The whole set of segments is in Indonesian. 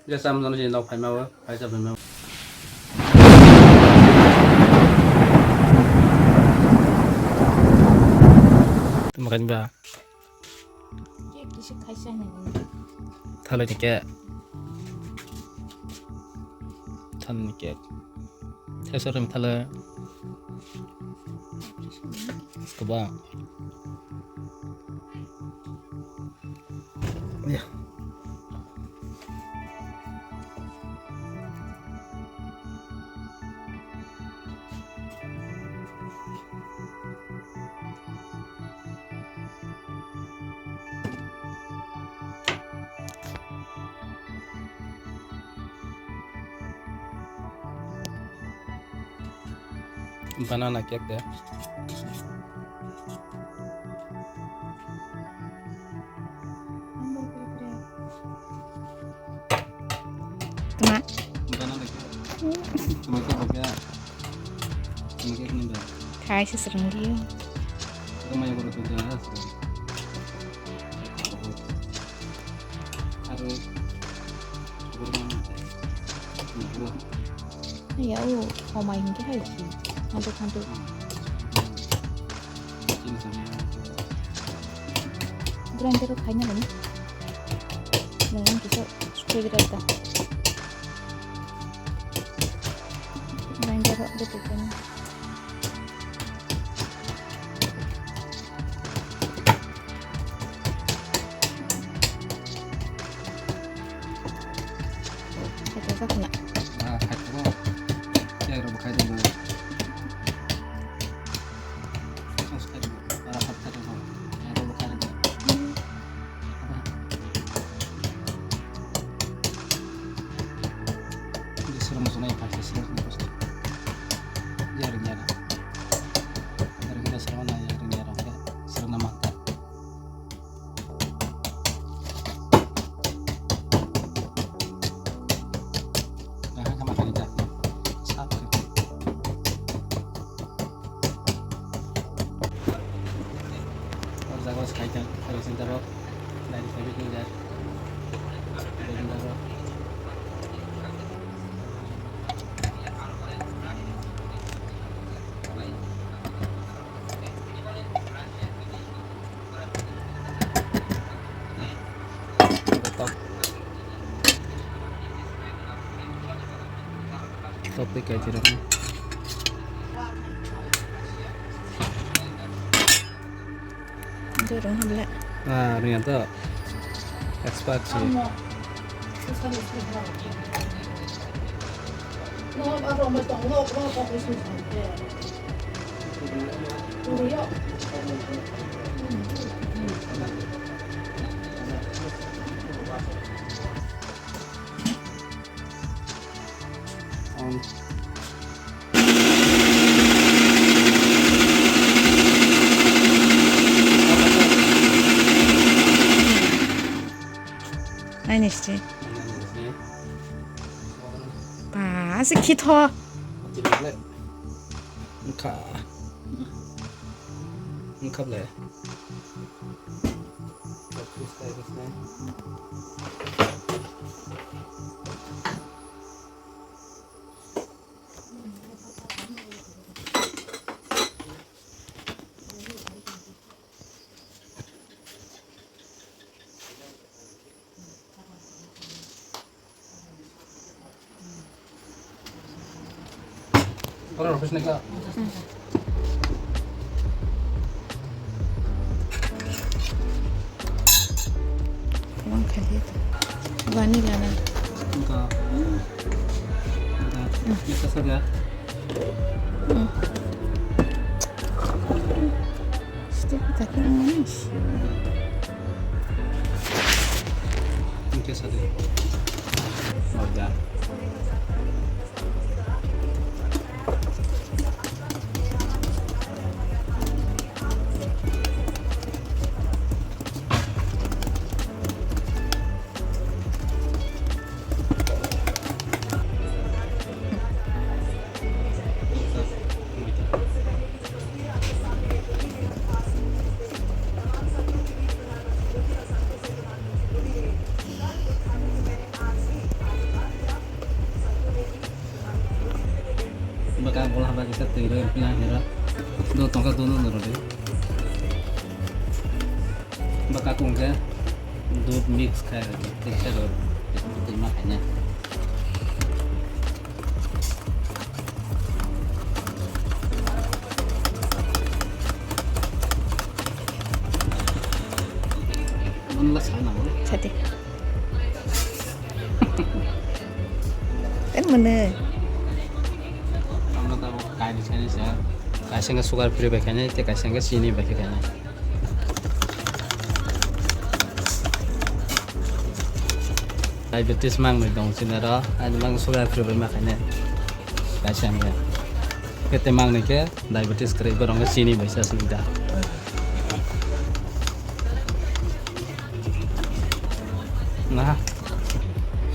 Just some of the phải mau phải sao phải mau. Makan ba? Kişi kaç tane? Thalı ni ke. Than ni ke. Thesaram thalı. Coba. Ya. Banana cake deh. Teman. Banana cake. Cuma cake pakai. Cuma cake ni dah. Kai sesering dia. Cuma yang baru tu dah. Harus. Ya, mau main ke hari ini? Hantu-hantu. Grinder kayaknya nih. Dengan bisa screwdriver. Grinder ada tuh. Kita kena. Harus kaitan harus interrupt dari everything that interrupt. Topik kayak jeruknya. Itu orang hamil. Nah, ternyata expert sih. Ini sih. Pas kita. Engkau le. Kalau habis nih kak. Emang kali itu. Vanilla nih. Enggak. Bisa saja. Setiap kita manis. Mungkin saja. Udah. baka bola bagi satu iro pina hira do tongka do no ro de baka kungja दूध मिक्स खाएर टेक्सचर हो त्यसमा खाने मनला छैन हो साथी kan mana हाम्रो त अब काली छैन छ कासँग सुगर फ्री भएन त्यो कासँग चिनी भएन diabetes mang mai dong sini ra ani mang sugar free makanya kasih ya kita mang nih ke diabetes kere barang sini bisa sudah nah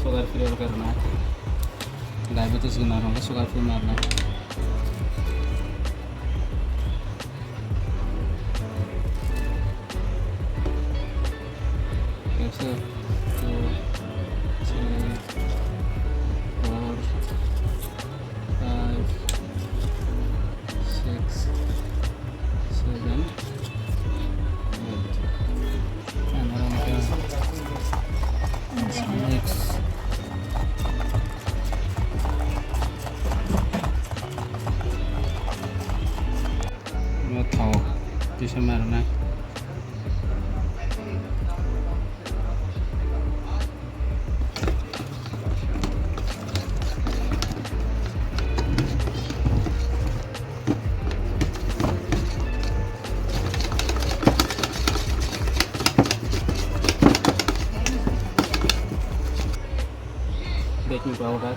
sugar free karena diabetes guna orang sugar free marna so ที่ใช่ไหมล่ะนะbaking powder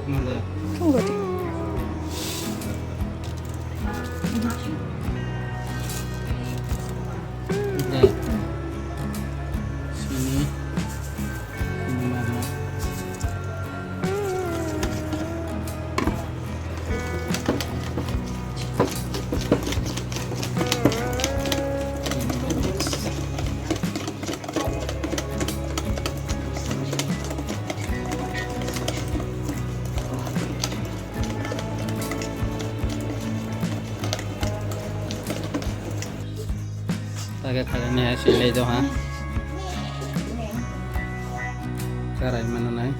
mana tunggu deh. Sini mana? Agak kalian hasil itu ha karai mana naik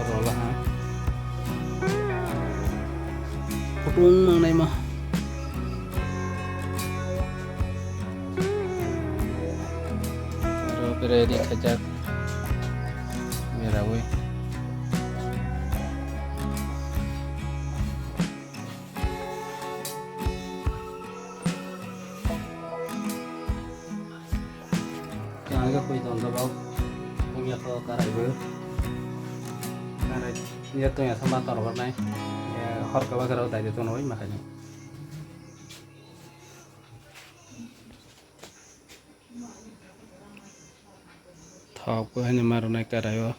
rolah ha pun mana mah ready khajak mera woi kaga koi don da bau punya ko karai bu karai ya to ya sama tor war nai ya hor ka bagaro dai to noi makanya thau ko hanya marunai karayo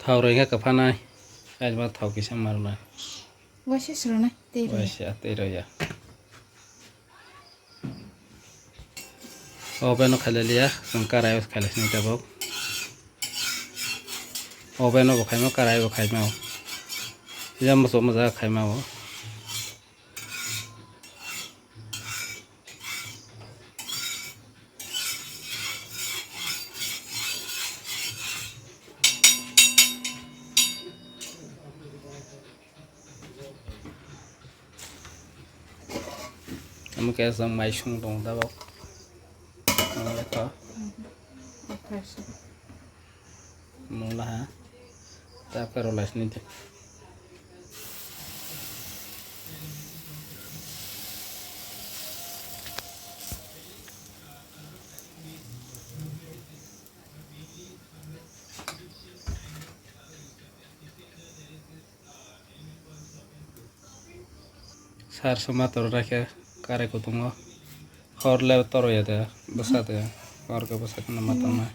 thau rồi nghe cặp này ai mà thau cái xem marunai Gua sih seru nih, tiru. wah sih atero ya oven khale liya karayo khale sini tabok oven ko khai ma karayo khai ma ya mo so ma za khai ma kamu kayak sang mai sung dong tabok mula ha tak perolas nih sar sama tor rakhe karai ko tongo hor le toro ya de basate hor ko basate na matama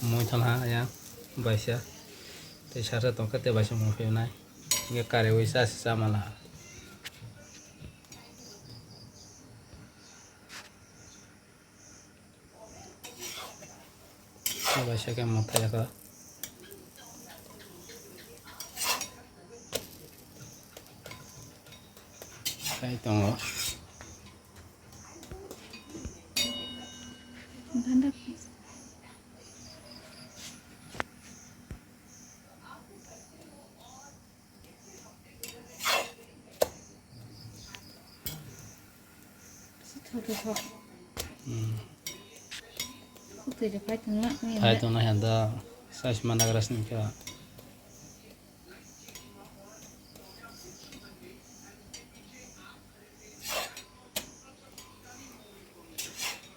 moi thon ha ya baisa te sar sa tong kate baisa mo fe nai nge karai oi sa sa mala baisa ke mo thaya ka kai tongo Ganda. Thôi. Không thể được phải thằng lạ nghe hai đấy. to na handa sas managras ni ka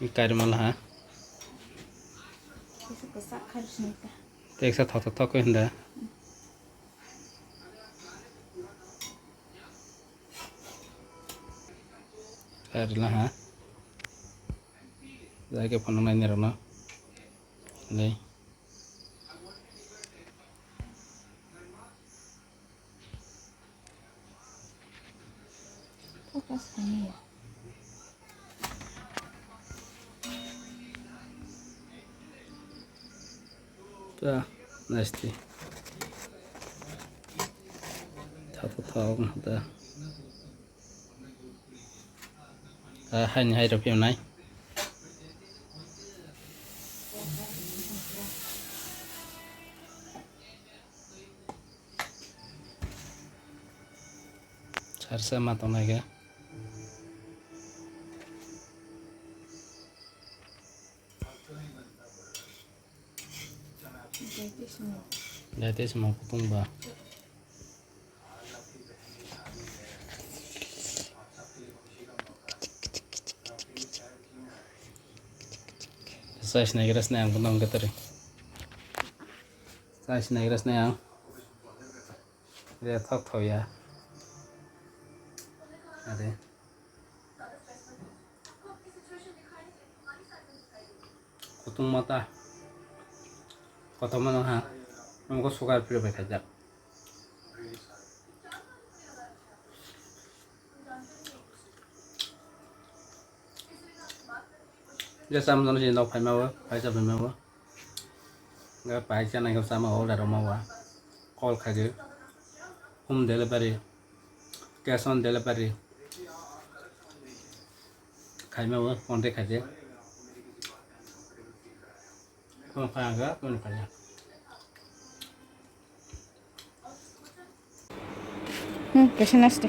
ikai mal ha Cái sự có sắc khai sinh cả. tek sa thot thot ko handa la ha ra ke phone nai nero na nei Focus ini ya. ta nasti thot thot ta hai ro phim này char sa ma to này kìa Jadi semua. dati sa mga putong ba Sas negras na yang punong katari. Sas negras na yang. Dia thok thoi ya. Ade. Kutung mata. Kota mana ha? हमको सुगार फिर बैठा जा जैसा हम दोनों जिंदा फाइल में हुआ फाइल सब में हुआ अगर पाइसा नहीं हो सामा और डरो हुआ कॉल खाजे home delivery cash on delivery खाई में हुआ फोन पे खाजे कौन खाएगा कौन खाएगा Kasi naste.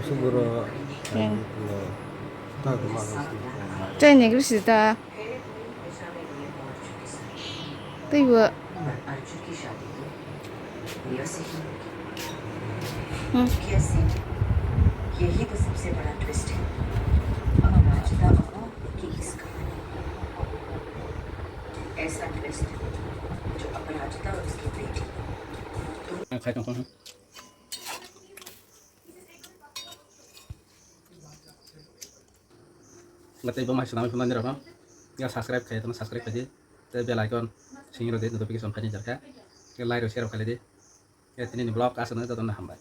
siguro Yan. tago mga Chay negro sita. Tiba. कैसे यही तो सबसे बड़ा ट्विस्ट है अपराजिता और की इस कहानी ऐसा ट्विस्ट जो अपराजिता और उसकी बेटी खाई तो कौन Ngerti ibu masih nama pemain apa? Ya subscribe kayak teman subscribe aja. Tapi bel icon singiro deh notification paling jarka. Ya like share kali deh. Ya ini blog asal nanti tuh hamba.